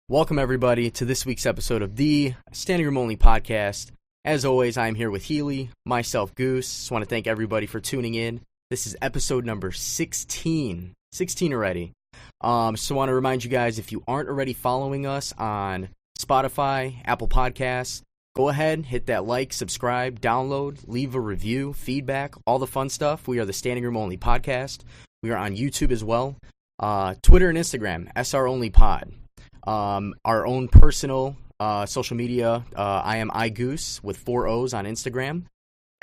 Welcome, everybody, to this week's episode of the Standing Room Only podcast. As always, I'm here with Healy, myself, Goose. Just want to thank everybody for tuning in. This is episode number 16. 16 already. So I want to remind you guys, if you aren't already following us on Spotify, Apple Podcasts, go ahead, hit that like, subscribe, download, leave a review, feedback, all the fun stuff. We are the Standing Room Only podcast. We are on YouTube as well. Twitter and Instagram, SR Only Pod. Our own personal social media, I am iGoose with 4 O's on Instagram.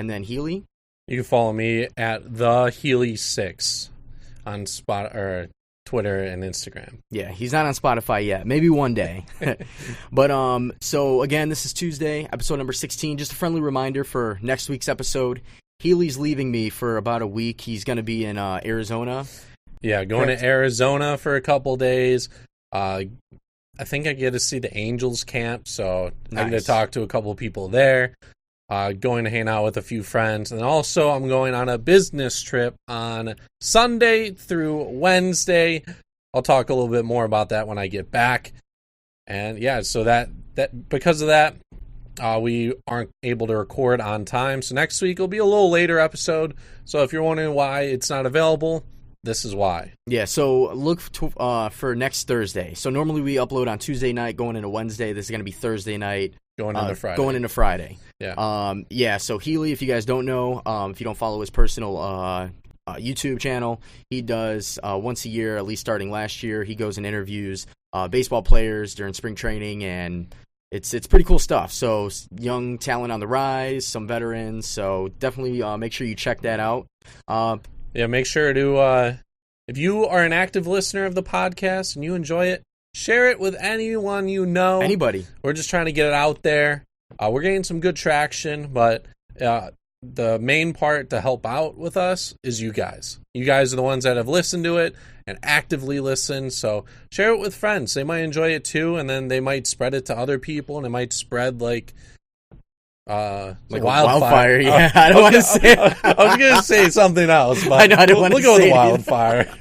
And then Healy. You can follow me at the Healy6 on Twitter and Instagram. Yeah, he's not on Spotify yet. Maybe one day. But so again, this is Tuesday, episode number 16. Just a friendly reminder for next week's episode. Healy's leaving me for about a week. He's going to be in Arizona. Yeah, going to Arizona for a couple days. I think I get to see the Angels camp, so nice. I'm going to talk to a couple people there. Going to hang out with a few friends. And also, I'm going on a business trip on Sunday through Wednesday. I'll talk a little bit more about that when I get back. And yeah, so that because of that, we aren't able to record on time. So next week will be a little later episode. So if you're wondering why it's not available, this is why. Yeah, so look for next Thursday. So normally we upload on Tuesday night going into Wednesday. This is going to be Thursday night. Going into Friday. Yeah. So Healy, if you guys don't know, if you don't follow his personal YouTube channel, he does once a year, at least starting last year, he goes and interviews baseball players during spring training, and it's pretty cool stuff. So young talent on the rise, some veterans. So definitely make sure you check that out. Yeah, make sure to, if you are an active listener of the podcast and you enjoy it, share it with anyone you know. Anybody. We're just trying to get it out there. We're getting some good traction, but the main part to help out with us is you guys. You guys are the ones that have listened to it and actively listen, so share it with friends. They might enjoy it too, and then they might spread it to other people, and it might spread like wildfire. Yeah, I don't want to say. I was going to say something else, but I know, I didn't want to say we'll go with wildfire.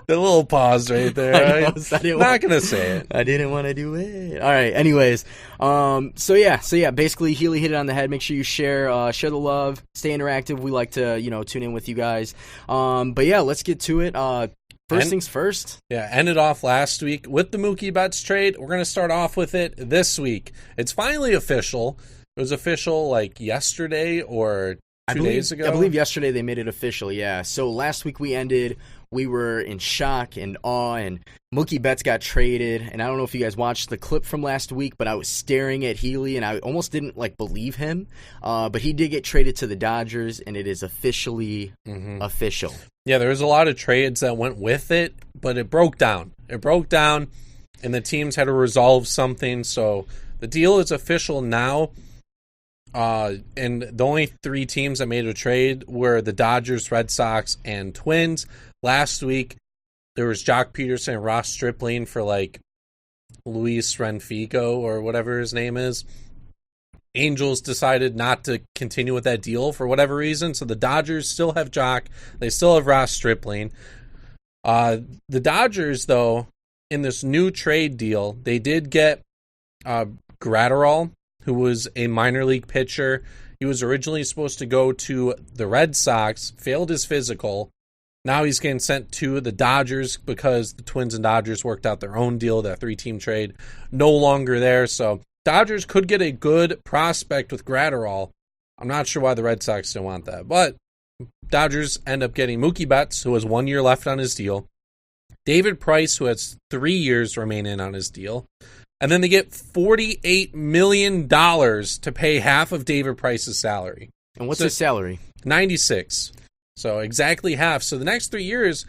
The little pause right there. Right? Not going to say it. I didn't want to do it. All right. Anyways, so yeah. Basically, Healy hit it on the head. Make sure you share the love, stay interactive. We like to tune in with you guys. But yeah, let's get to it. First things first. Yeah, ended off last week with the Mookie Betts trade. We're going to start off with it this week. It's finally official. It was official like yesterday or 2 days ago. I believe yesterday they made it official, yeah. So last week we were in shock and awe, and Mookie Betts got traded. And I don't know if you guys watched the clip from last week, but I was staring at Healy, and I almost didn't believe him. But he did get traded to the Dodgers, and it is officially official. Yeah, there was a lot of trades that went with it, but it broke down. And the teams had to resolve something. So the deal is official now. And the only 3 teams that made a trade were the Dodgers, Red Sox, and Twins. Last week, there was Jock Peterson and Ross Stripling for Luis Renfico or whatever his name is. Angels decided not to continue with that deal for whatever reason, so the Dodgers still have Jock. They still have Ross Stripling. The Dodgers, though, in this new trade deal, they did get Gratterall, who was a minor league pitcher. He was originally supposed to go to the Red Sox, failed his physical. Now he's getting sent to the Dodgers because the Twins and Dodgers worked out their own deal, that 3-team trade. No longer there, so Dodgers could get a good prospect with Gratterall. I'm not sure why the Red Sox didn't want that, but Dodgers end up getting Mookie Betts, who has 1 year left on his deal, David Price, who has 3 years remaining on his deal, and then they get $48 million to pay half of David Price's salary. And what's his salary? 96. So exactly half. So the next 3 years,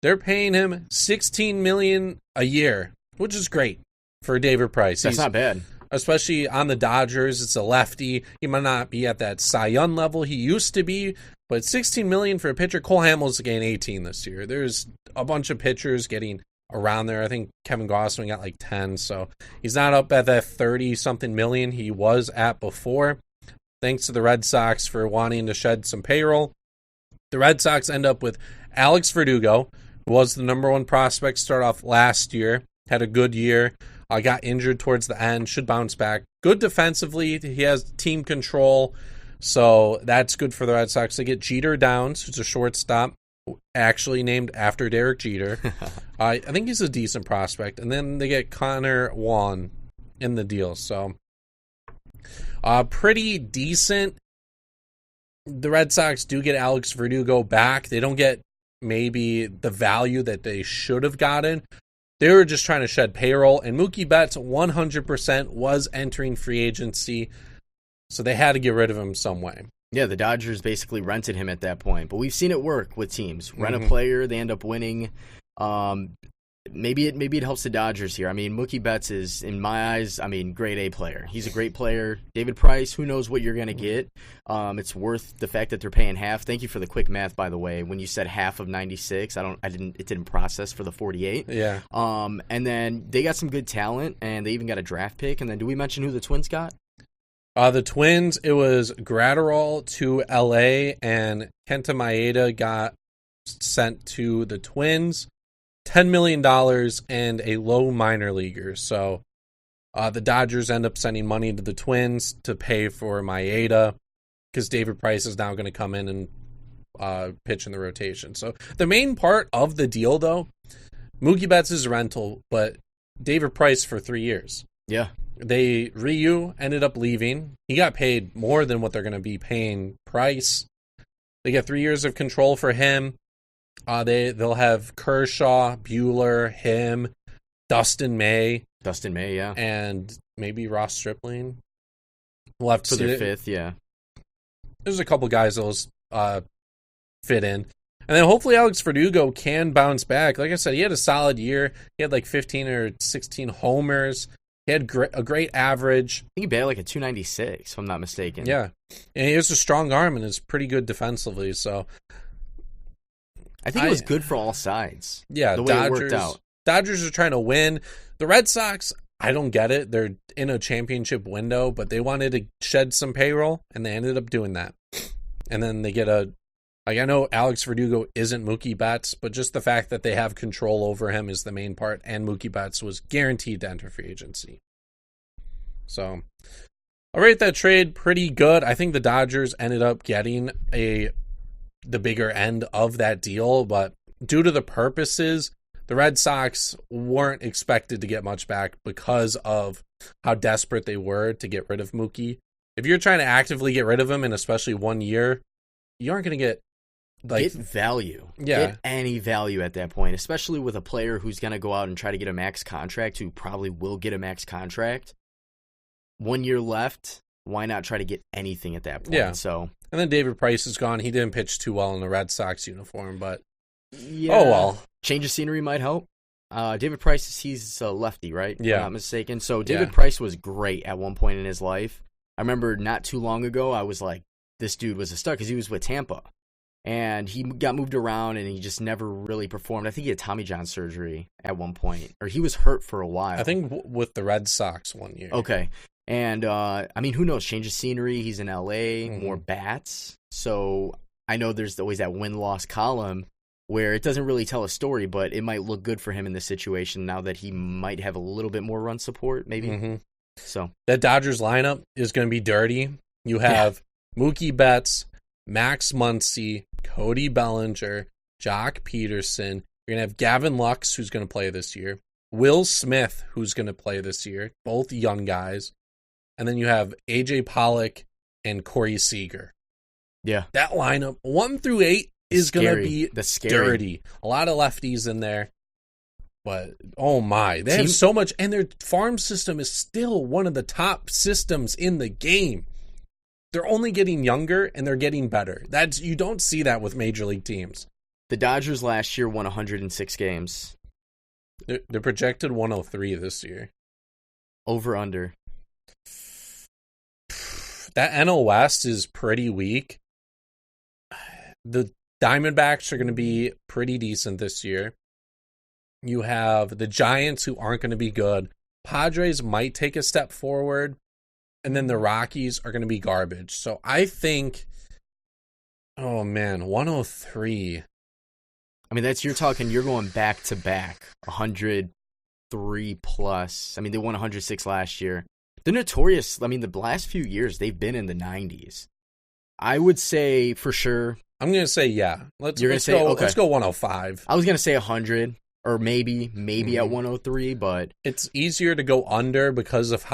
they're paying him $16 million a year, which is great for David Price. That's not bad. Especially on the Dodgers. It's a lefty. He might not be at that Cy Young level he used to be, but $16 million for a pitcher. Cole Hamels getting 18 this year. There's a bunch of pitchers getting around there. I think Kevin Gausman got 10, so he's not up at that 30-something million he was at before. Thanks to the Red Sox for wanting to shed some payroll. The Red Sox end up with Alex Verdugo, was the number one prospect, start off last year, had a good year, got injured towards the end, should bounce back. Good defensively, he has team control, so that's good for the Red Sox. They get Jeter Downs, who's a shortstop, actually named after Derek Jeter. I think he's a decent prospect. And then they get Connor Juan in the deal, so pretty decent. The Red Sox do get Alex Verdugo back. They don't get maybe the value that they should have gotten. They were just trying to shed payroll, and Mookie Betts 100% was entering free agency, so they had to get rid of him some way. Yeah, the Dodgers basically rented him at that point, but we've seen it work with teams. Rent a player, they end up winning. Maybe it helps the Dodgers here. I mean, Mookie Betts is, in my eyes, grade A player. He's a great player. David Price, who knows what you're going to get. It's worth the fact that they're paying half. Thank you for the quick math, by the way. When you said half of 96, it didn't process for the 48. Yeah. And then they got some good talent, and they even got a draft pick. And then do we mention who the Twins got? The Twins, it was Gratterall to LA, and Kenta Maeda got sent to the Twins. $10 million and a low minor leaguer. So the Dodgers end up sending money to the Twins to pay for Maeda because David Price is now going to come in and pitch in the rotation. So the main part of the deal, though, Mookie Betts is rental, but David Price for 3 years. Yeah. Ryu ended up leaving. He got paid more than what they're going to be paying Price. They get 3 years of control for him. They'll have Kershaw, Buehler, him, Dustin May, yeah, and maybe Ross Stripling. We'll have to for see their fifth, yeah. There's a couple guys that'll fit in, and then hopefully Alex Verdugo can bounce back. Like I said, he had a solid year. He had like 15 or 16 homers. He had a great average. I think he batted like a 296, if I'm not mistaken. Yeah, and he has a strong arm and is pretty good defensively. So. I think it was good for all sides. Yeah, the way it worked out. Dodgers are trying to win. The Red Sox, I don't get it. They're in a championship window, but they wanted to shed some payroll, and they ended up doing that. And then they get I know Alex Verdugo isn't Mookie Betts, but just the fact that they have control over him is the main part, and Mookie Betts was guaranteed to enter free agency. So, I'll rate that trade pretty good. I think the Dodgers ended up getting the bigger end of that deal, but due to the purposes, the Red Sox weren't expected to get much back because of how desperate they were to get rid of Mookie. If you're trying to actively get rid of him in especially 1 year, you aren't going to get value. Yeah. Get any value at that point, especially with a player who's going to go out and try to get a max contract, who probably will get a max contract. 1 year left. Why not try to get anything at that point? Yeah. So. And then David Price is gone. He didn't pitch too well in the Red Sox uniform, but yeah. Oh well. Change of scenery might help. David Price, he's a lefty, right? Yeah. If I'm not mistaken. So David Price was great at one point in his life. I remember not too long ago, I was like, this dude was a stud because he was with Tampa. And he got moved around and he just never really performed. I think he had Tommy John surgery at one point, or he was hurt for a while. I think with the Red Sox 1 year. Okay. And, who knows? Change of scenery. He's in L.A., more bats. So I know there's always that win-loss column where it doesn't really tell a story, but it might look good for him in this situation now that he might have a little bit more run support, maybe. Mm-hmm. So that Dodgers lineup is going to be dirty. You have Mookie Betts, Max Muncy, Cody Bellinger, Jock Peterson. You're going to have Gavin Lux, who's going to play this year. Will Smith, who's going to play this year. Both young guys. And then you have A.J. Pollock and Corey Seager. Yeah. That lineup, 1 through 8, is going to be dirty. A lot of lefties in there. But, oh my, they have so much. And their farm system is still one of the top systems in the game. They're only getting younger, and they're getting better. You don't see that with major league teams. The Dodgers last year won 106 games. They're projected 103 this year. Over, under. That NL West is pretty weak. The Diamondbacks are going to be pretty decent this year. You have the Giants, who aren't going to be good. Padres might take a step forward. And then the Rockies are going to be garbage. So I think, 103. I mean, you're going back to back, 103 plus. I mean, they won 106 last year. They're notorious. I mean, the last few years, they've been in the 90s. I would say for sure. I'm going to say, yeah. Let's go 105. I was going to say 100 or maybe at 103, but. It's easier to go under because of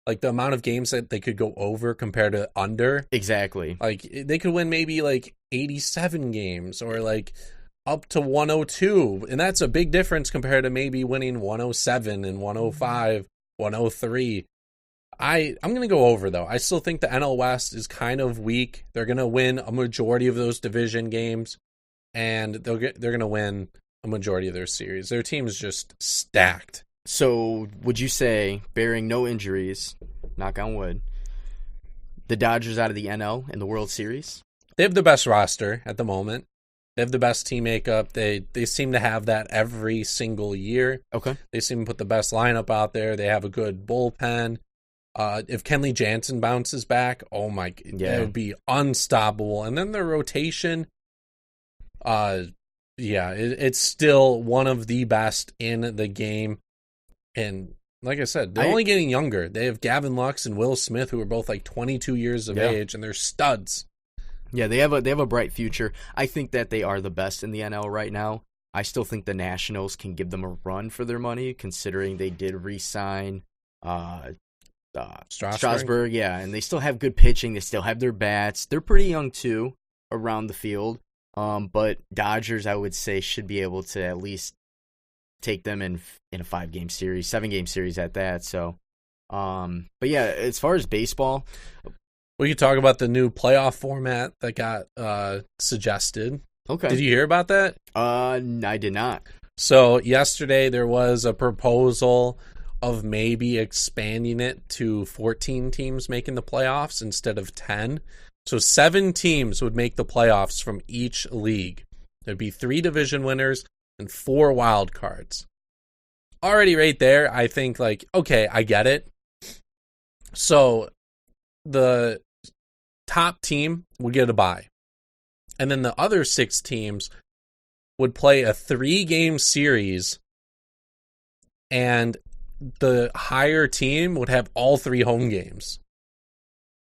like the amount of games that they could go over compared to under. Exactly. Like they could win maybe like 87 games or like up to 102. And that's a big difference compared to maybe winning 107 and 105, 103. I'm going to go over, though. I still think the NL West is kind of weak. They're going to win a majority of those division games, and they're going to win a majority of their series. Their team is just stacked. So would you say, bearing no injuries, knock on wood, the Dodgers out of the NL in the World Series? They have the best roster at the moment. They have the best team makeup. They seem to have that every single year. Okay. They seem to put the best lineup out there. They have a good bullpen. If Kenley Jansen bounces back, oh my, that would be unstoppable. And then their rotation, it's still one of the best in the game. And like I said, they're only getting younger. They have Gavin Lux and Will Smith, who are both like 22 years of age, and they're studs. Yeah, they have a bright future. I think that they are the best in the NL right now. I still think the Nationals can give them a run for their money, considering they did re-sign Strasburg, and they still have good pitching. They still have their bats. They're pretty young too around the field. But Dodgers, I would say, should be able to at least take them in a 5-game series, 7-game series at that. So, but yeah, as far as baseball, we could talk about the new playoff format that got suggested. Okay, did you hear about that? I did not. So yesterday there was a proposal of maybe expanding it to 14 teams making the playoffs instead of 10. So 7 teams would make the playoffs from each league. There'd be 3 division winners and 4 wild cards. Already right there, I think like, okay, I get it. So the top team would get a bye. And then the other 6 teams would play a 3-game series, and the higher team would have all 3 home games.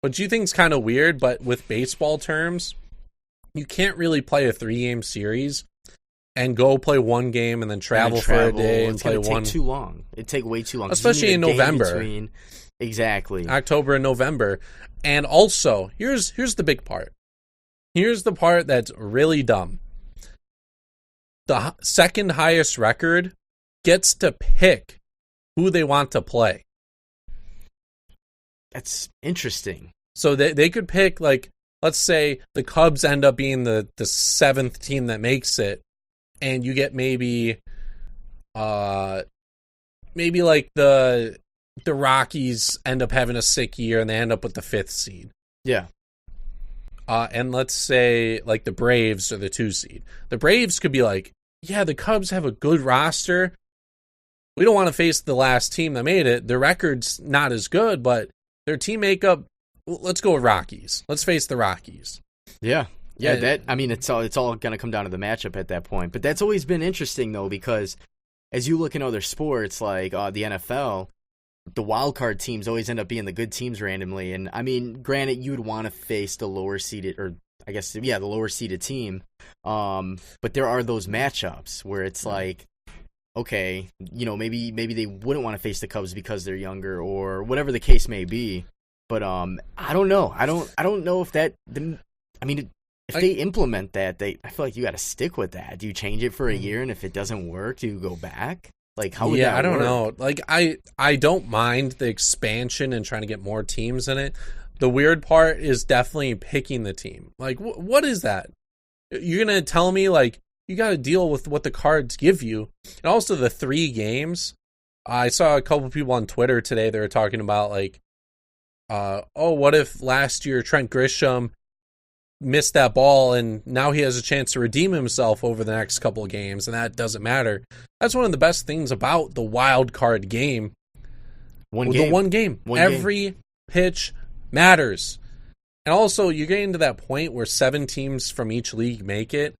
Which you think is kind of weird, but with baseball terms, you can't really play a 3-game series and go play 1 game and then travel for a day and play one. It's going to take too long. It'd take way too long. Especially in November. Exactly. October and November. And also, here's the big part. Here's the part that's really dumb. The second highest record gets to pick who they want to play. That's interesting. So they could pick, like, let's say the Cubs end up being the 7th team that makes it, and you get maybe like the Rockies end up having a sick year and they end up with the 5th seed. Yeah. And let's say like the Braves are the 2 seed. The Braves could be like, yeah, the Cubs have a good roster. We don't want to face the last team that made it. Their record's not as good, but their team makeup, let's go with Rockies. Let's face the Rockies. Yeah. Yeah, it's all going to come down to the matchup at that point. But that's always been interesting, though, because as you look in other sports like the NFL, the wild card teams always end up being the good teams randomly. And, I mean, granted, you would want to face the lower-seeded, or I guess, the lower-seeded team. But there are those matchups where it's like, okay, maybe they wouldn't want to face the Cubs because they're younger or whatever the case may be. But I don't know. I don't know if that. I mean, if they implement that, I feel like you got to stick with that. Do you change it for a year, and if it doesn't work, do you go back? Like, how would that work? I don't know. Like, I don't mind the expansion and trying to get more teams in it. The weird part is definitely picking the team. Like, what is that? You're gonna tell me like you got to deal with what the cards give you, and also the 3 games. I saw a couple people on Twitter today. They were talking about like, what if last year Trent Grisham missed that ball and now he has a chance to redeem himself over the next couple of games, and that doesn't matter. That's one of the best things about the wild card game. The one game. Every pitch matters. And also, you're getting to that point where 7 teams from each league make it.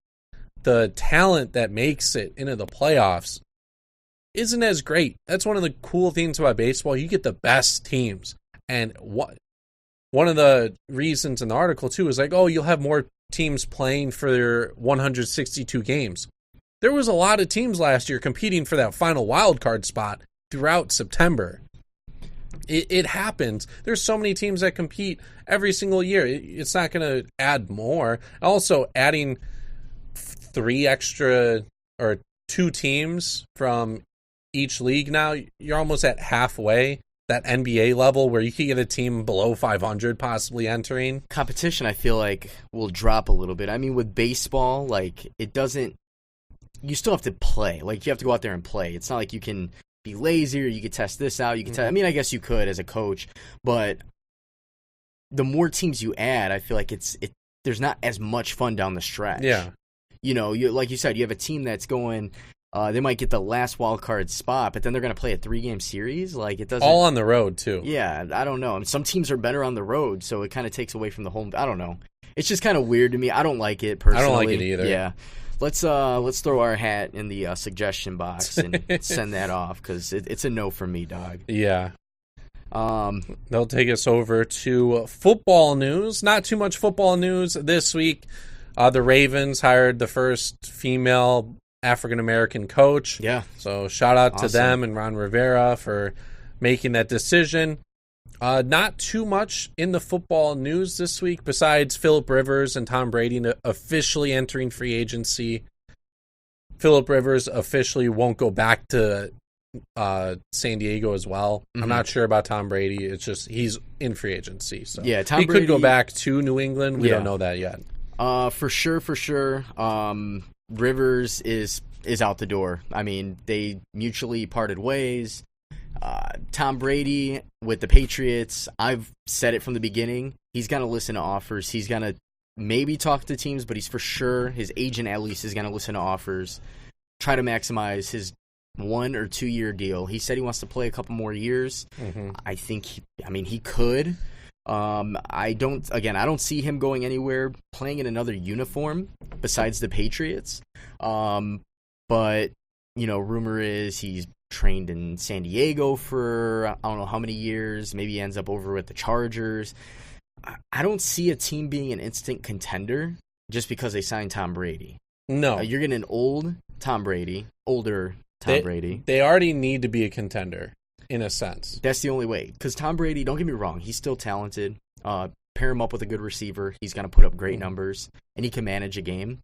The talent that makes it into the playoffs isn't as great. That's one of the cool things about baseball. You get the best teams. And one of the reasons in the article, too, is like, oh, you'll have more teams playing for their 162 games. There was a lot of teams last year competing for that final wild card spot throughout September. It happens. There's so many teams that compete every single year. It's not going to add more. Also, adding 3 extra or 2 teams from each league now, you're almost at halfway, that NBA level where you could get a team below 500 possibly entering. Competition, I feel like, will drop a little bit. I mean, with baseball, like, it doesn't, you still have to play. Like, you have to go out there and play. It's not like you can be lazy or you could test this out. You can I mean, I guess you could as a coach, but the more teams you add, I feel like there's not as much fun down the stretch. Yeah. You know, like you said, you have a team that's going, they might get the last wild card spot, but then they're going to play a 3-game series. Like, it doesn't. All on the road, too. Yeah, I don't know. I mean, some teams are better on the road, so it kind of takes away from the home. I don't know. It's just kind of weird to me. I don't like it personally. I don't like it either. Yeah. Let's throw our hat in the suggestion box and send that off because it's a no from me, dog. Yeah. They'll take us over to football news. Not too much football news this week. The Ravens hired the first female African-American coach. Yeah. So shout out to them and Ron Rivera for making that decision. Not too much in the football news this week besides Phillip Rivers and Tom Brady officially entering free agency. Phillip Rivers officially won't go back to San Diego as well. Mm-hmm. I'm not sure about Tom Brady. It's just he's in free agency. So yeah, he could go back to New England. We don't know that yet. For sure. Rivers is out the door. I mean, they mutually parted ways. Tom Brady with the Patriots, I've said it from the beginning. He's going to listen to offers. He's going to maybe talk to teams, but he's for sure, his agent at least, is going to listen to offers. Try to maximize his 1 or 2 year deal. He said he wants to play a couple more years. Mm-hmm. I think, he could. I don't see him going anywhere playing in another uniform besides the Patriots. But, rumor is he's trained in San Diego for I don't know how many years. Maybe he ends up over with the Chargers. I don't see a team being an instant contender just because they signed Tom Brady. No. You're getting an older Tom Brady. They already need to be a contender, in a sense. That's the only way. Because Tom Brady, don't get me wrong, he's still talented. Pair him up with a good receiver. He's going to put up great numbers, and he can manage a game.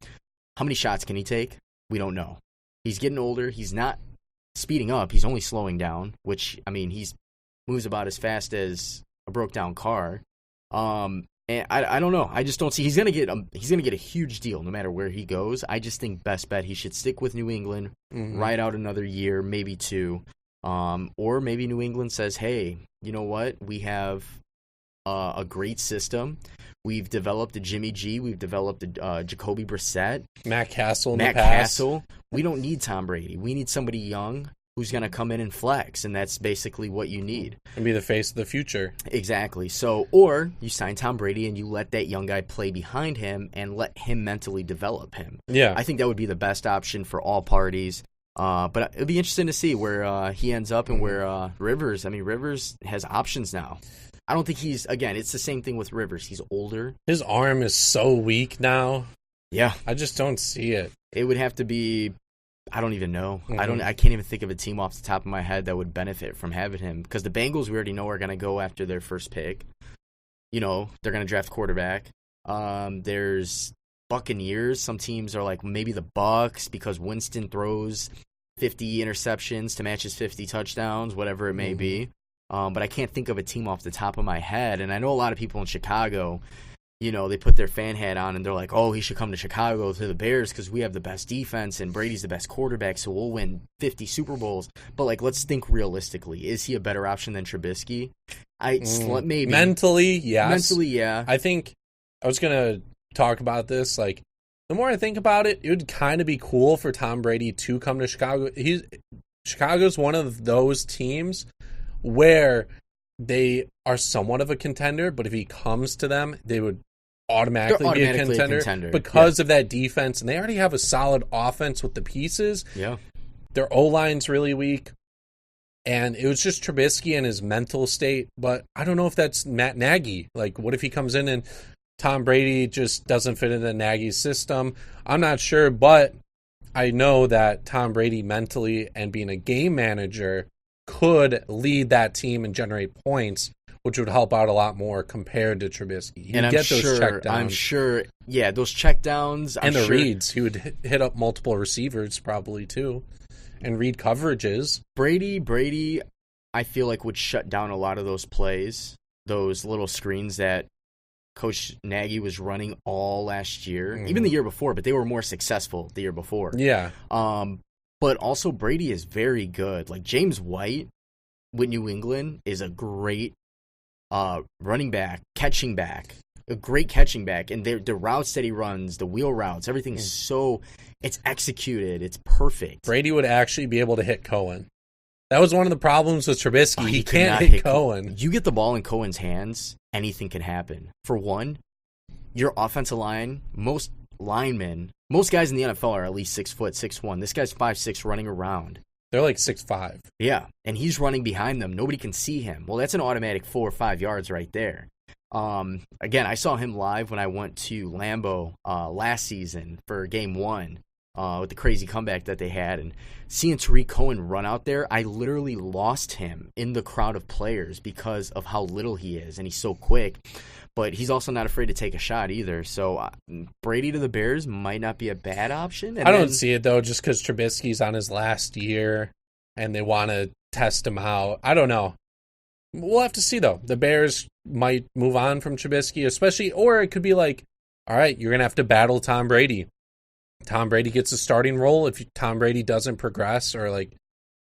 How many shots can he take? We don't know. He's getting older. He's not speeding up. He's only slowing down, which, he moves about as fast as a broke-down car. And I don't know. I just don't see. He's gonna get a huge deal no matter where he goes. I just think best bet he should stick with New England, ride out another year, maybe 2, or maybe New England says, "Hey, you know what? We have a great system. We've developed a Jimmy G. We've developed a Jacoby Brissett, Matt Castle. We don't need Tom Brady. We need somebody young who's going to come in and flex, and that's basically what you need. And be the face of the future. Exactly. So, or you sign Tom Brady and you let that young guy play behind him and let him mentally develop him. Yeah. I think that would be the best option for all parties. But it'd be interesting to see where he ends up and where Rivers has options now. I don't think it's the same thing with Rivers. He's older. His arm is so weak now. Yeah. I just don't see it. It would have to be, I don't even know. Mm-hmm. I can't even think of a team off the top of my head that would benefit from having him. Because the Bengals, we already know, are going to go after their first pick. They're going to draft quarterback. There's Buccaneers. Some teams are like maybe the Bucs because Winston throws 50 interceptions to match his 50 touchdowns, whatever it may be. But I can't think of a team off the top of my head. And I know a lot of people in Chicago, they put their fan hat on and they're like, oh, he should come to Chicago to the Bears because we have the best defense and Brady's the best quarterback, so we'll win 50 Super Bowls. But, let's think realistically. Is he a better option than Trubisky? Maybe. Mentally, yes. Mentally, yeah. I think I was going to talk about this. The more I think about it, it would kind of be cool for Tom Brady to come to Chicago. Chicago's one of those teams where they are somewhat of a contender, but if he comes to them, they would automatically be a contender because of that defense, and they already have a solid offense with the pieces. Yeah. Their O-line's really weak, and it was just Trubisky and his mental state, but I don't know if that's Matt Nagy. Like, what if he comes in and Tom Brady just doesn't fit into Nagy's system? I'm not sure, but I know that Tom Brady mentally and being a game manager could lead that team and generate points, which would help out a lot more compared to Trubisky. And those checkdowns. I'm sure, yeah, those checkdowns. And the reads. He would hit up multiple receivers probably too and read coverages. Brady, I feel like would shut down a lot of those plays, those little screens that Coach Nagy was running all last year, even the year before, but they were more successful the year before. Yeah. But also Brady is very good. Like James White with New England is a great running back, catching back, a great catching back. And the routes that he runs, the wheel routes, everything's it's executed. It's perfect. Brady would actually be able to hit Cohen. That was one of the problems with Trubisky. He can't hit Cohen. You get the ball in Cohen's hands, anything can happen. For one, your offensive line, most guys in the NFL are at least 6 foot, 6'1". This guy's 5'6", running around. They're like 6'5". Yeah, and he's running behind them. Nobody can see him. Well, that's an automatic 4 or 5 yards right there. Again, I saw him live when I went to Lambeau last season for Game 1 with the crazy comeback that they had. And seeing Tariq Cohen run out there, I literally lost him in the crowd of players because of how little he is, and he's so quick. But he's also not afraid to take a shot either. So Brady to the Bears might not be a bad option. I don't see it, though, just because Trubisky's on his last year and they want to test him out. I don't know. We'll have to see, though. The Bears might move on from Trubisky, especially, or it could be like, all right, you're going to have to battle Tom Brady. Tom Brady gets a starting role if Tom Brady doesn't progress or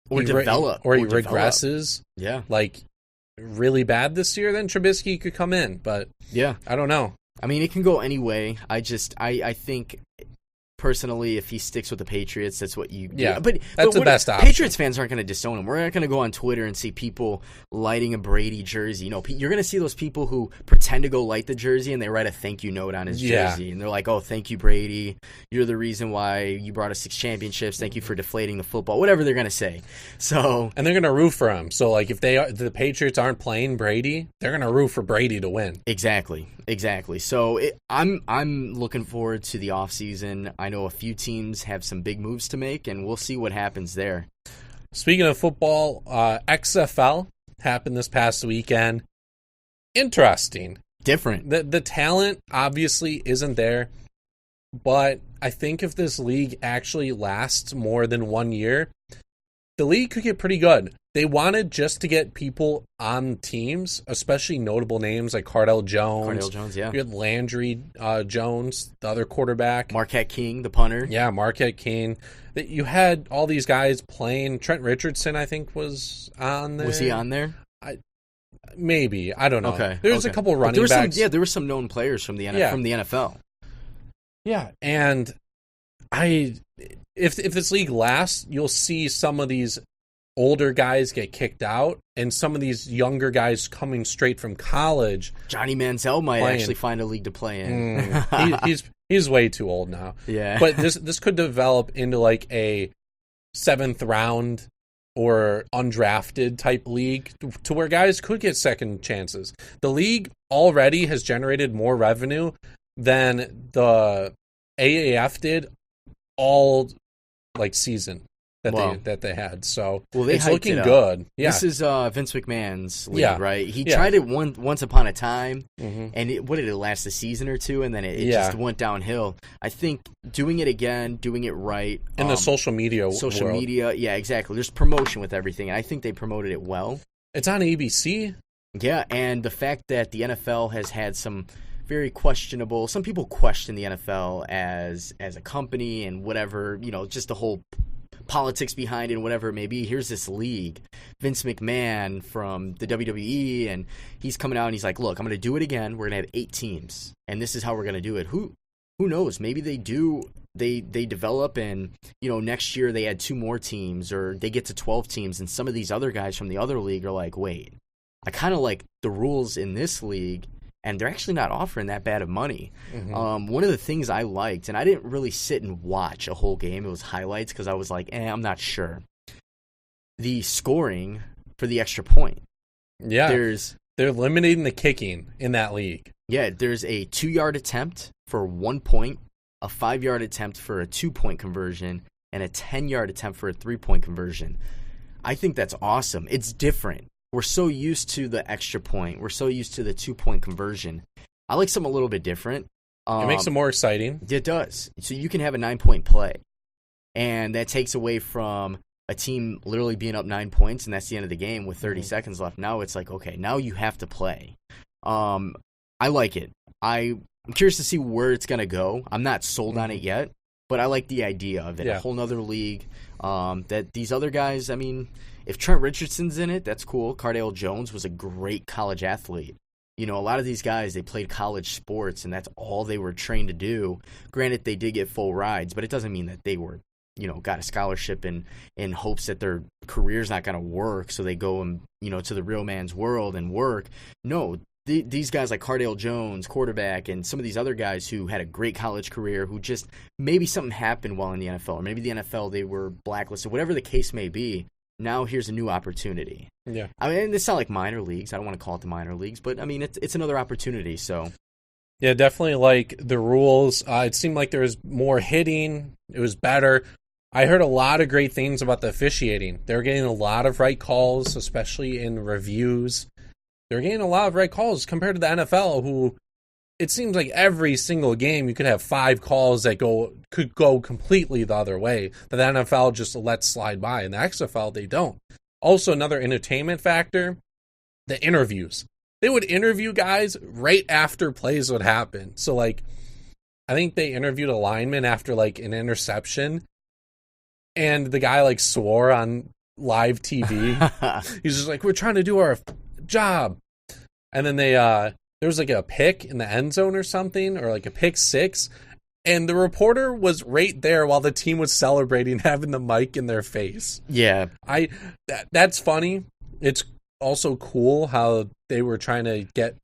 regresses. Yeah. Like, really bad this year, then Trubisky could come in, but yeah, I don't know. I mean, it can go any way. I think personally, if he sticks with the Patriots, that's what you do. But that's the best option. Patriots fans aren't going to disown him. We're not going to go on Twitter and see people lighting a Brady jersey. You know, you're going to see those people who pretend to go light the jersey and they write a thank you note on his jersey. And they're like, oh, thank you, Brady. You're the reason why you brought us 6 championships. Thank you for deflating the football. Whatever they're going to say. And they're going to root for him. So, like, if the Patriots aren't playing Brady, they're going to root for Brady to win. Exactly. So I'm looking forward to the offseason. I know a few teams have some big moves to make, and we'll see what happens there. Speaking of football, XFL happened this past weekend. Interesting. Different. The talent obviously isn't there, but I think if this league actually lasts more than 1 year, the league could get pretty good. They wanted just to get people on teams, especially notable names like Cardell Jones. Yeah. You had Landry Jones, the other quarterback. Marquette King, the punter. Yeah, Marquette King. You had all these guys playing. Trent Richardson, I think, was on there. Was he on there? Maybe. I don't know. Okay. There's a couple running backs. There were some known players from the NFL. Yeah, and if this league lasts, you'll see some of these older guys get kicked out and some of these younger guys coming straight from college. Johnny Manziel might actually find a league to play in. He's way too old now. Yeah. But this could develop into like a 7th round or undrafted type league to where guys could get second chances. The league already has generated more revenue than the AAF did all like season that they had. So it's looking good. Yeah. This is Vince McMahon's league, right? He tried it once upon a time, and what did it last, a season or two, and then it just went downhill. I think doing it again, doing it right. In the social media world. Yeah, exactly. There's promotion with everything, and I think they promoted it well. It's on ABC. Yeah, and the fact that the NFL has had some very questionable, some people question the NFL as a company and whatever, just the whole politics behind it and whatever it may be. Here's this league, Vince McMahon from the WWE, and he's coming out and he's like, look, I'm going to do it again. We're going to have 8 teams, and this is how we're going to do it. Who knows? Maybe they develop, and next year they add 2 more teams, or they get to 12 teams, and some of these other guys from the other league are like, wait, I kind of like the rules in this league, and they're actually not offering that bad of money. One of the things I liked, and I didn't really sit and watch a whole game, it was highlights because I was like, I'm not sure. The scoring for the extra point. Yeah, they're limiting the kicking in that league. Yeah, there's a 2-yard attempt for 1 point, a 5-yard attempt for a 2-point conversion, and a 10-yard attempt for a 3-point conversion. I think that's awesome. It's different. We're so used to the extra point. We're so used to the 2-point conversion. I like something a little bit different. It makes it more exciting. It does. So you can have a 9-point play, and that takes away from a team literally being up 9 points, and that's the end of the game with 30 seconds left. Now it's like, okay, now you have to play. I like it. I'm curious to see where it's going to go. I'm not sold on it yet, but I like the idea of it. Yeah. A whole nother league. That these other guys, I mean, if Trent Richardson's in it, that's cool. Cardale Jones was a great college athlete. You know, a lot of these guys, they played college sports, and that's all they were trained to do. Granted, they did get full rides, but it doesn't mean that they were, got a scholarship in hopes that their career's not going to work, so they go and, to the real man's world and work. No, these guys like Cardale Jones, quarterback, and some of these other guys who had a great college career who just maybe something happened while in the NFL, or maybe the NFL, they were blacklisted, whatever the case may be. Now here's a new opportunity. Yeah. I mean, it's not like minor leagues. I don't want to call it the minor leagues, but I mean, it's another opportunity. So. Yeah, definitely like the rules. It seemed like there was more hitting. It was better. I heard a lot of great things about the officiating. They were getting a lot of right calls, especially in reviews. They're getting a lot of right calls compared to the NFL, who it seems like every single game you could have 5 calls that could go completely the other way that the NFL just lets slide by. In the XFL, they don't. Also, another entertainment factor, the interviews. They would interview guys right after plays would happen. So, I think they interviewed a lineman after, an interception, and the guy, swore on live TV. He's just like, we're trying to do our job. And then there was a pick in the end zone or something, or a pick 6, and the reporter was right there while the team was celebrating, having the mic in their face. Yeah. That's funny. It's also cool how they were trying to get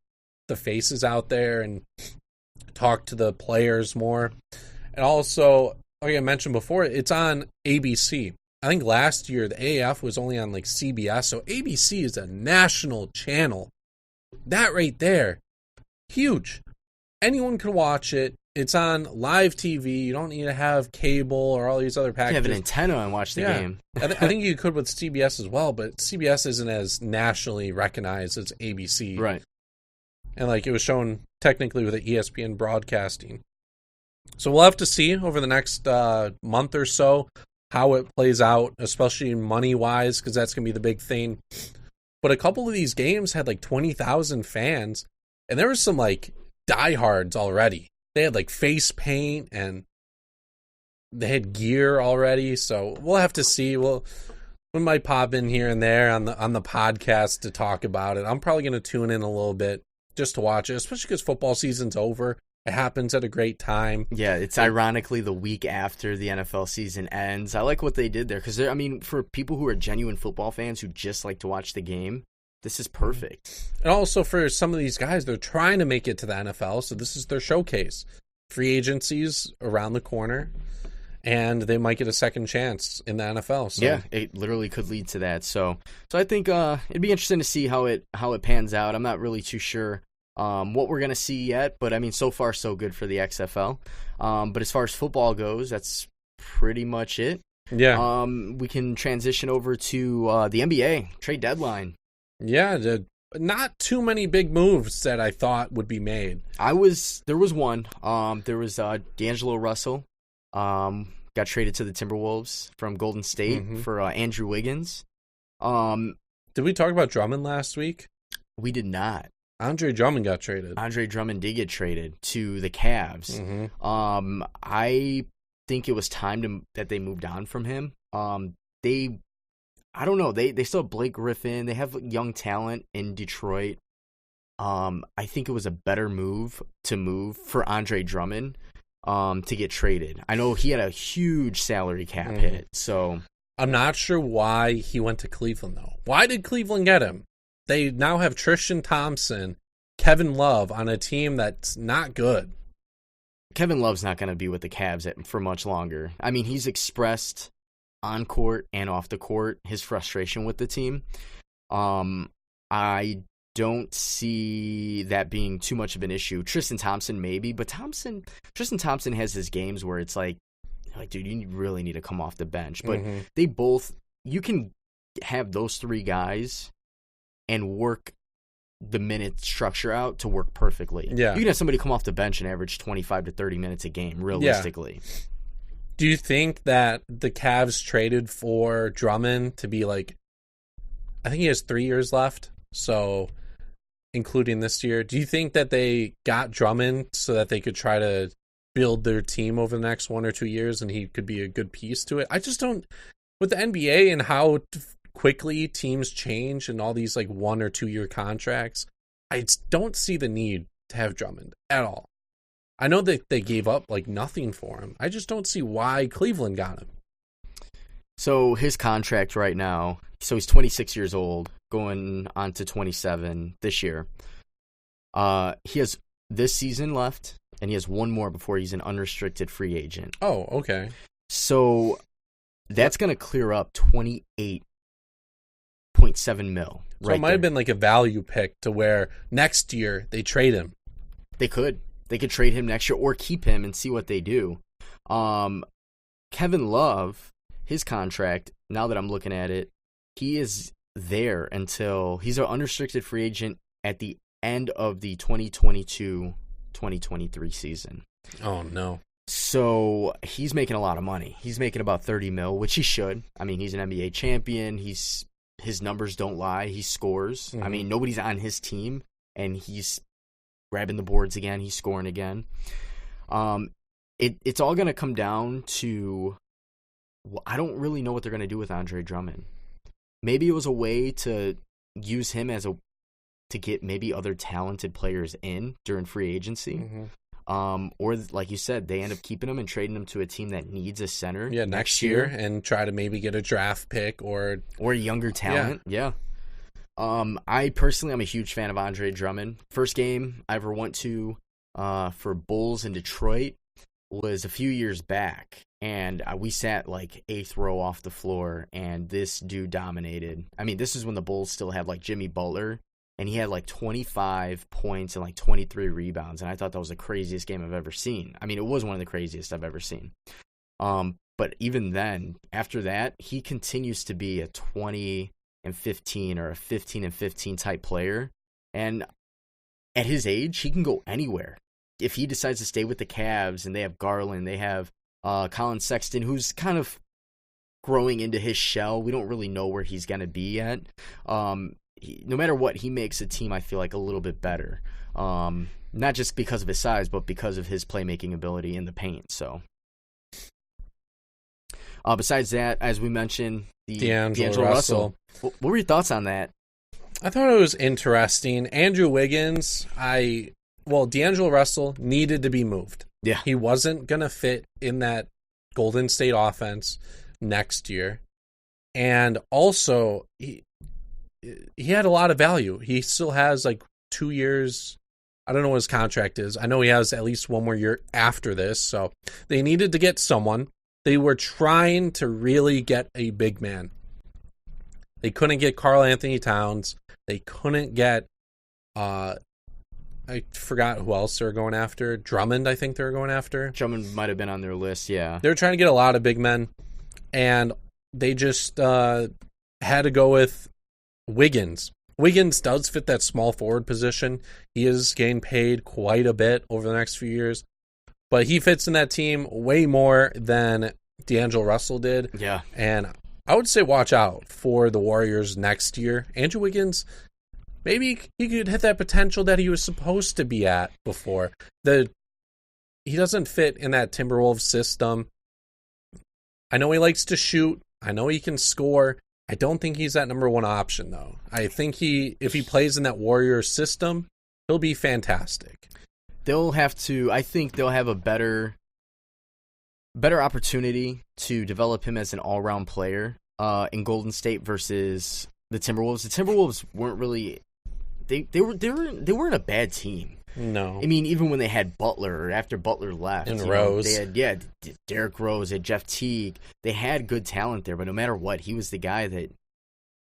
the faces out there and talk to the players more. And also, like I mentioned before, it's on ABC. I think last year the AF was only on CBS, so ABC is a national channel. That right there, huge. Anyone can watch it. It's on live TV. You don't need to have cable or all these other packages. You have an antenna and watch the game. I think you could with CBS as well, but CBS isn't as nationally recognized as ABC. Right. And it was shown technically with the ESPN broadcasting. So we'll have to see over the next month or so how it plays out, especially money-wise, because that's going to be the big thing. But a couple of these games had 20,000 fans, and there was some diehards already. They had face paint and they had gear already, so we'll have to see. We might pop in here and there on the podcast to talk about it. I'm probably going to tune in a little bit just to watch it, especially because football season's over. It happens at a great time. Yeah, it's ironically the week after the NFL season ends. I like what they did there because, for people who are genuine football fans who just like to watch the game, this is perfect. And also for some of these guys, they're trying to make it to the NFL, so this is their showcase. Free agencies around the corner, and they might get a second chance in the NFL. So. Yeah, it literally could lead to that. So I think it'd be interesting to see how it pans out. I'm not really too sure what we're going to see yet, but so far so good for the XFL. But as far as football goes, that's pretty much it. Yeah. We can transition over to the NBA trade deadline. Yeah, not too many big moves that I thought would be made. There was one. There was D'Angelo Russell. Got traded to the Timberwolves from Golden State for Andrew Wiggins. Did we talk about Drummond last week? We did not. Andre Drummond got traded. Andre Drummond did get traded to the Cavs. I think it was time that they moved on from him. I don't know. They still have Blake Griffin. They have young talent in Detroit. I think it was a better move for Andre Drummond to get traded. I know he had a huge salary cap hit. So I'm not sure why he went to Cleveland, though. Why did Cleveland get him? They now have Tristan Thompson, Kevin Love on a team that's not good. Kevin Love's not going to be with the Cavs for much longer. I mean, he's expressed on court and off the court his frustration with the team. I don't see that being too much of an issue. Tristan Thompson maybe, but Tristan Thompson has his games where it's like, dude, you really need to come off the bench. But they both, you can have those three guys and work the minute structure out to work perfectly. Yeah. You can have somebody come off the bench and average 25 to 30 minutes a game, realistically. Yeah. Do you think that the Cavs traded for Drummond to be like, I think he has 3 years left, so including this year. Do you think that they got Drummond so that they could try to build their team over the next 1 or 2 years and he could be a good piece to it? I just don't, with the NBA and how quickly teams change and all these like 1 or 2 year contracts, I don't see the need to have Drummond at all. I know that they gave up like nothing for him. I just don't see why Cleveland got him. So his contract right now, so he's 26 years old, going on to 27 this year. He has this season left, and he has one more before he's an unrestricted free agent. Oh, okay. So that's going to clear up $28.7 mil. So it might have been like a value pick to where next year they trade him. They could trade him next year or keep him and see what they do. Kevin Love, his contract, now that I'm looking at it, he is there until he's an unrestricted free agent at the end of the 2022-2023 season. Oh, no. So he's making a lot of money. He's making about 30 mil, which he should. I mean, he's an NBA champion. His numbers don't lie. He scores. I mean, nobody's on his team, and he's grabbing the boards again. He's scoring again. It's all going to come down to, I don't really know what they're going to do with Andre Drummond. Maybe it was a way to use him to get maybe other talented players in during free agency. Or like you said, they end up keeping him and trading him to a team that needs a center. Yeah, next year and try to maybe get a draft pick or younger talent. Yeah. I personally, I'm a huge fan of Andre Drummond. First game I ever went to for Bulls in Detroit was a few years back, and we sat like 8th row off the floor, and this dude dominated. I mean, this is when the Bulls still had like Jimmy Butler, and he had like 25 points and like 23 rebounds, and I thought that was the craziest game I've ever seen. I mean, it was one of the craziest I've ever seen. But even then, after that, he continues to be a 20 and 15 or a 15 and 15 type player, and at his age, he can go anywhere. If he decides to stay with the Cavs, and they have Garland, they have Colin Sexton, who's kind of growing into his shell. We don't really know where he's going to be yet. No matter what, he makes a team, I feel like, a little bit better. Not just because of his size, but because of his playmaking ability in the paint. So, besides that, as we mentioned, D'Angelo Russell. What were your thoughts on that? I thought it was interesting. Andrew Wiggins, D'Angelo Russell needed to be moved. Yeah. He wasn't going to fit in that Golden State offense next year. And also, he had a lot of value. He still has like 2 years. I don't know what his contract is. I know he has at least one more year after this. So they needed to get someone. They were trying to really get a big man. They couldn't get Karl Anthony-Towns. They couldn't get, I forgot who else they were going after. Drummond, I think they were going after. Drummond might have been on their list, yeah. They were trying to get a lot of big men, and they just had to go with Wiggins. Wiggins does fit that small forward position. He is getting paid quite a bit over the next few years, but he fits in that team way more than D'Angelo Russell did. Yeah. And I would say watch out for the Warriors next year. Andrew Wiggins, maybe he could hit that potential that he was supposed to be at before. He doesn't fit in that Timberwolves system. I know he likes to shoot. I know he can score. I don't think he's that number one option, though. I think if he plays in that Warriors system, he'll be fantastic. I think they'll have a better opportunity to develop him as an all-round player in Golden State versus The Timberwolves weren't really they weren't a bad team. No. I mean, even when they had Butler, or after Butler left. And Rose. They had, Derrick Rose, they had Jeff Teague. They had good talent there, but no matter what, he was the guy that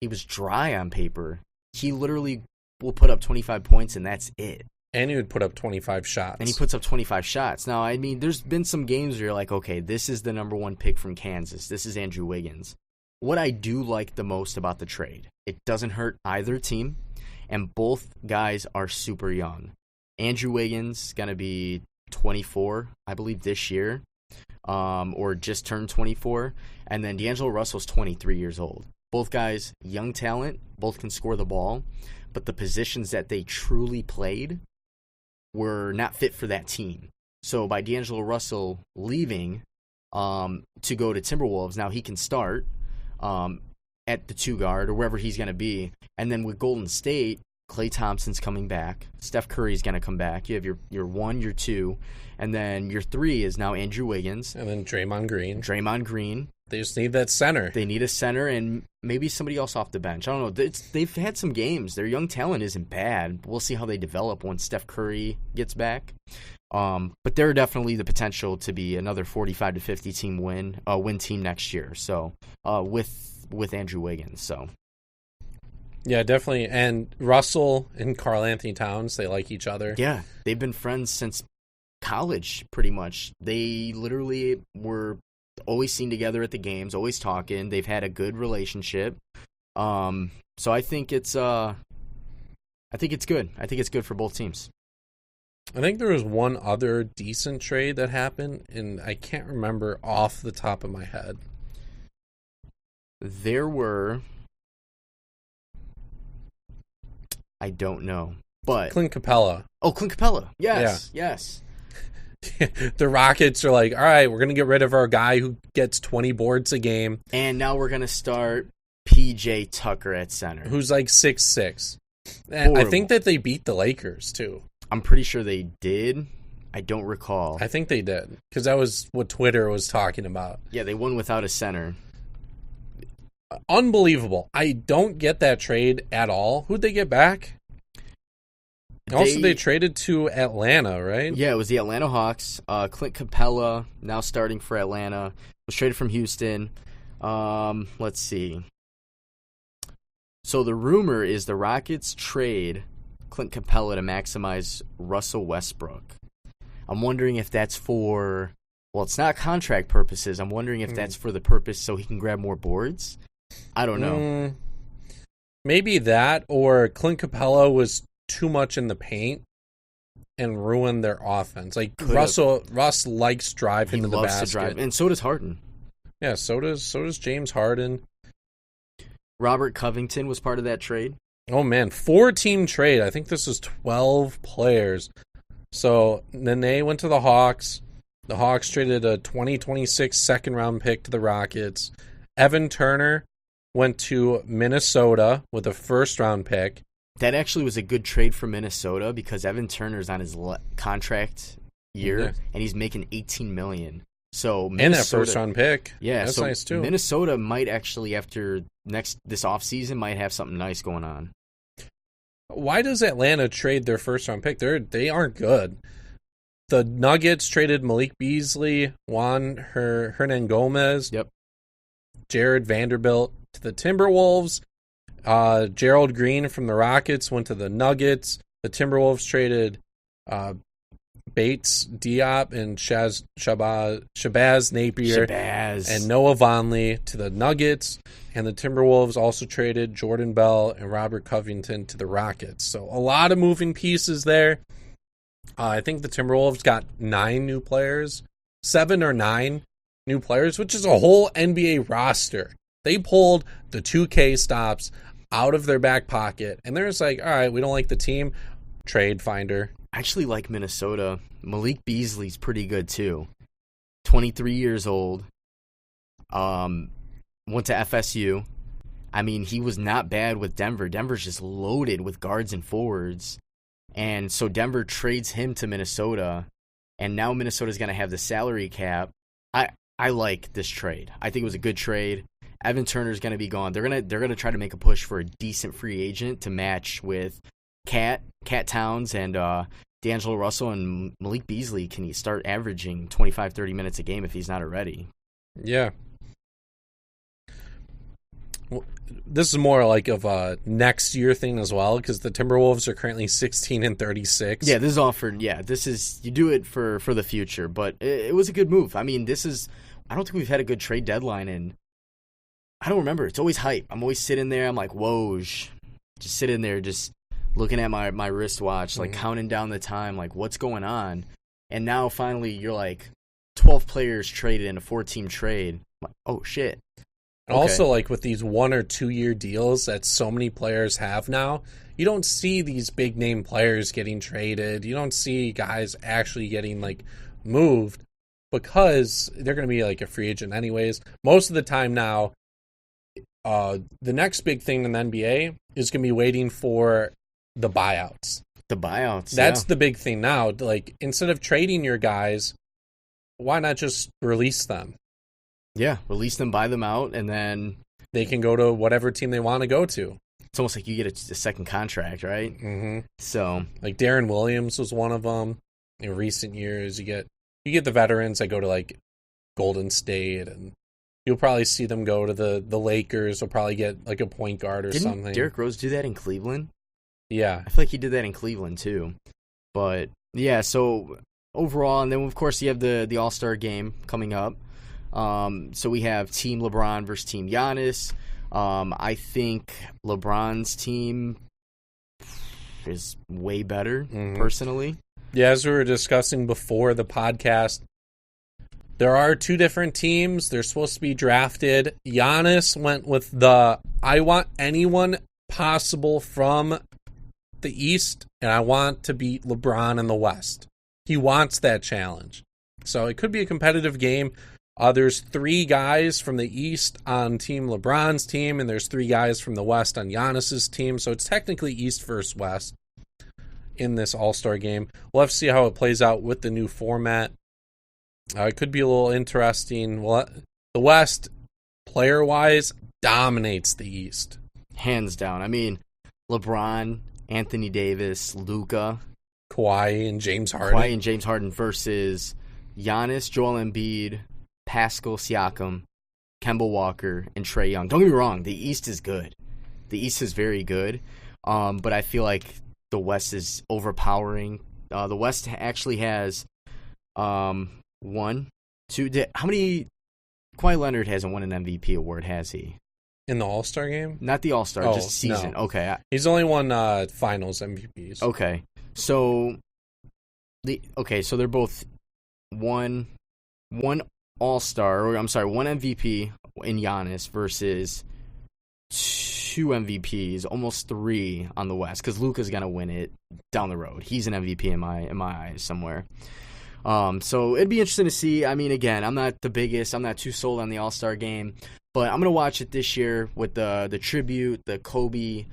he was dry on paper. He literally will put up 25 points, and that's it. And he would put up 25 shots. And he puts up 25 shots. Now, I mean, there's been some games where you're like, okay, this is the number one pick from Kansas. This is Andrew Wiggins. What I do like the most about the trade, it doesn't hurt either team, and both guys are super young. Andrew Wiggins going to be 24, I believe, this year, or just turned 24. And then D'Angelo Russell's 23 years old. Both guys, young talent, both can score the ball, but the positions that they truly played were not fit for that team. So by D'Angelo Russell leaving to go to Timberwolves, now he can start at the 2 guard or wherever he's going to be. And then with Golden State, Klay Thompson's coming back. Steph Curry's going to come back. You have your 1, your 2, and then your 3 is now Andrew Wiggins. And then Draymond Green. They just need that center. They need a center and maybe somebody else off the bench. I don't know. They've had some games. Their young talent isn't bad. We'll see how they develop once Steph Curry gets back. But they're definitely the potential to be another 45 to 50 team win team next year. So with Andrew Wiggins. So. Yeah, definitely. And Russell and Karl Anthony-Towns, they like each other. Yeah, they've been friends since college, pretty much. They literally were always seen together at the games, always talking. They've had a good relationship. So I think it's good. I think it's good for both teams. I think there was one other decent trade that happened, and I can't remember off the top of my head. There were... I don't know, but... Clint Capella. Oh, Clint Capella. Yes, yeah. Yes. The Rockets are like, all right, we're going to get rid of our guy who gets 20 boards a game. And now we're going to start P.J. Tucker at center. Who's like 6'6". I think that they beat the Lakers, too. I'm pretty sure they did. I don't recall. I think they did, because that was what Twitter was talking about. Yeah, they won without a center. Unbelievable. I don't get that trade at all. Who'd they get back? They traded to Atlanta, right? Yeah, it was the Atlanta Hawks. Clint Capella, now starting for Atlanta, was traded from Houston. Let's see. So the rumor is the Rockets trade Clint Capella to maximize Russell Westbrook. I'm wondering if that's for... Well, it's not contract purposes. I'm wondering if that's for the purpose so he can grab more boards. I don't know. Maybe that, or Clint Capella was too much in the paint and ruined their offense. Like Russ likes driving to the basket. To drive, and so does Harden. Yeah, so does James Harden. Robert Covington was part of that trade. Oh man, 4-team trade. I think this was 12 players. So Nene went to the Hawks. The Hawks traded a 2026 second round pick to the Rockets. Evan Turner went to Minnesota with a first-round pick. That actually was a good trade for Minnesota because Evan Turner's on his contract year, and he's making $18 million. So Minnesota, and that first-round pick. Yeah, that's so nice, too. Minnesota might actually, after this offseason, might have something nice going on. Why does Atlanta trade their first-round pick? They aren't good. The Nuggets traded Malik Beasley, Juan Hernangomez, Jared Vanderbilt to the Timberwolves. Gerald Green from the Rockets went to the Nuggets. The Timberwolves traded Bates, Diop, and Shabazz Napier and Noah Vonleh to the Nuggets. And the Timberwolves also traded Jordan Bell and Robert Covington to the Rockets. So a lot of moving pieces there. I think the Timberwolves got 9 new players, 7 or 9 new players, which is a whole NBA roster. They pulled the 2K stops out of their back pocket, and they're just like, all right, we don't like the team. Trade finder. I actually like Minnesota. Malik Beasley's pretty good, too. 23 years old. Went to FSU. I mean, he was not bad with Denver. Denver's just loaded with guards and forwards. And so Denver trades him to Minnesota, and now Minnesota's going to have the salary cap. I like this trade. I think it was a good trade. Evan Turner's going to be gone. They're gonna try to make a push for a decent free agent to match with Cat Towns and D'Angelo Russell, and Malik Beasley can start averaging 25, 30 minutes a game if he's not already. Yeah. Well, this is more like of a next year thing as well, because the Timberwolves are currently 16-36. Yeah, this is all for this is you do it for the future, but it was a good move. I mean, I don't think we've had a good trade deadline, and I don't remember. It's always hype. I'm always sitting there. I'm like, whoa, just sitting there, just looking at my wristwatch, like counting down the time, like what's going on. And now finally you're like 12 players traded in a 4-team trade. I'm like, oh shit. And also, like with these 1 or 2 year deals that so many players have now, you don't see these big name players getting traded. You don't see guys actually getting like moved because they're going to be like a free agent anyways. Most of the time now, the next big thing in the NBA is going to be waiting for the buyouts. That's the big thing now. Like, instead of trading your guys, why not just release them? Yeah, release them, buy them out, and then they can go to whatever team they want to go to. It's almost like you get a second contract, right? Mm-hmm. So, like Darren Williams was one of them. In recent years, you get the veterans that go to like Golden State, and you'll probably see them go to the Lakers. They'll probably get like a point guard or something. Didn't Derrick Rose do that in Cleveland? Yeah, I feel like he did that in Cleveland too. But yeah, so overall, and then of course you have the All-Star game coming up. So we have Team LeBron versus Team Giannis. I think LeBron's team is way better, personally. Yeah, as we were discussing before the podcast, there are 2 different teams. They're supposed to be drafted. Giannis went with I want anyone possible from the East, and I want to beat LeBron in the West. He wants that challenge. So it could be a competitive game. There's 3 guys from the East on Team LeBron's team, and there's 3 guys from the West on Giannis's team. So it's technically East versus West in this All-Star game. We'll have to see how it plays out with the new format. It could be a little interesting. Well, the West, player-wise, dominates the East. Hands down. I mean, LeBron, Anthony Davis, Luka, Kawhi and James Harden versus Giannis, Joel Embiid, Pascal Siakam, Kemba Walker, and Trae Young. Don't get me wrong, the East is good. The East is very good, but I feel like the West is overpowering. The West actually has 1, 2. How many? Kawhi Leonard hasn't won an MVP award, has he? In the All-Star game? Not the All-Star, just season. No. Okay. He's only won finals MVPs. Okay. So they're both one All-Star, or I'm sorry, 1 MVP in Giannis versus 2 MVPs, almost 3 on the West, because Luka's gonna win it down the road. He's an MVP in my eyes somewhere. So it'd be interesting to see. I mean, again, I'm not too sold on the All-Star game, but I'm gonna watch it this year with the tribute, the Kobe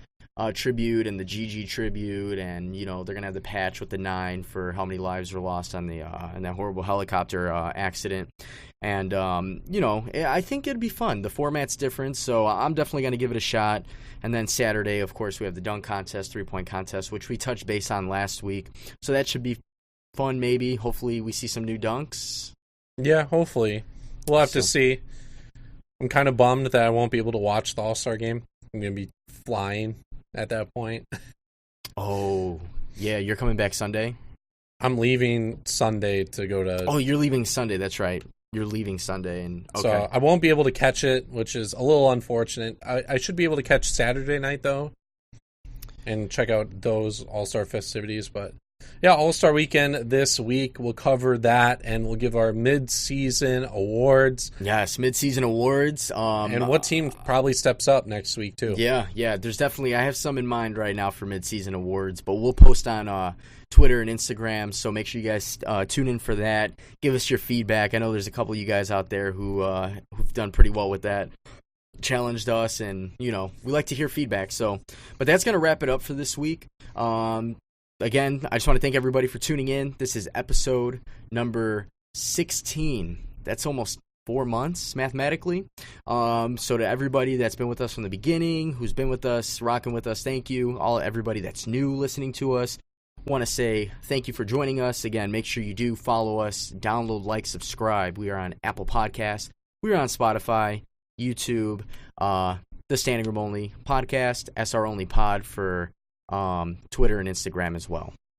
tribute and the Gigi tribute, and they're gonna have the patch with the 9 for how many lives were lost on the in that horrible helicopter accident. And I think it'd be fun. The format's different, so I'm definitely gonna give it a shot. And then Saturday, of course, we have the dunk contest, 3-point contest, which we touched base on last week. So that should be fun. Maybe, hopefully, we see some new dunks. Yeah, hopefully. We'll have to see. I'm kind of bummed that I won't be able to watch the All-Star game. I'm gonna be flying at that point. Oh, yeah, you're coming back Sunday? I'm leaving Sunday to go to... Oh, you're leaving Sunday, that's right. You're leaving Sunday. Okay. So I won't be able to catch it, which is a little unfortunate. I should be able to catch Saturday night, though, and check out those All-Star festivities. But, yeah, All-Star Weekend this week. We'll cover that, and we'll give our mid-season awards. Yes, mid-season awards. And what team probably steps up next week, too. Yeah. There's definitely... I have some in mind right now for mid-season awards, but we'll post on Twitter and Instagram, so make sure you guys tune in for that. Give us your feedback. I know there's a couple of you guys out there who've done pretty well with that. Challenged us, and, we like to hear feedback. So, but that's going to wrap it up for this week. Again, I just want to thank everybody for tuning in. This is episode number 16. That's almost 4 months mathematically. So to everybody that's been with us from the beginning, who's been with us, rocking with us, thank you. Everybody that's new listening to us, want to say thank you for joining us. Again, make sure you do follow us, download, like, subscribe. We are on Apple Podcasts. We are on Spotify, YouTube, the Standing Room Only Podcast, SR Only Pod for Twitter and Instagram as well.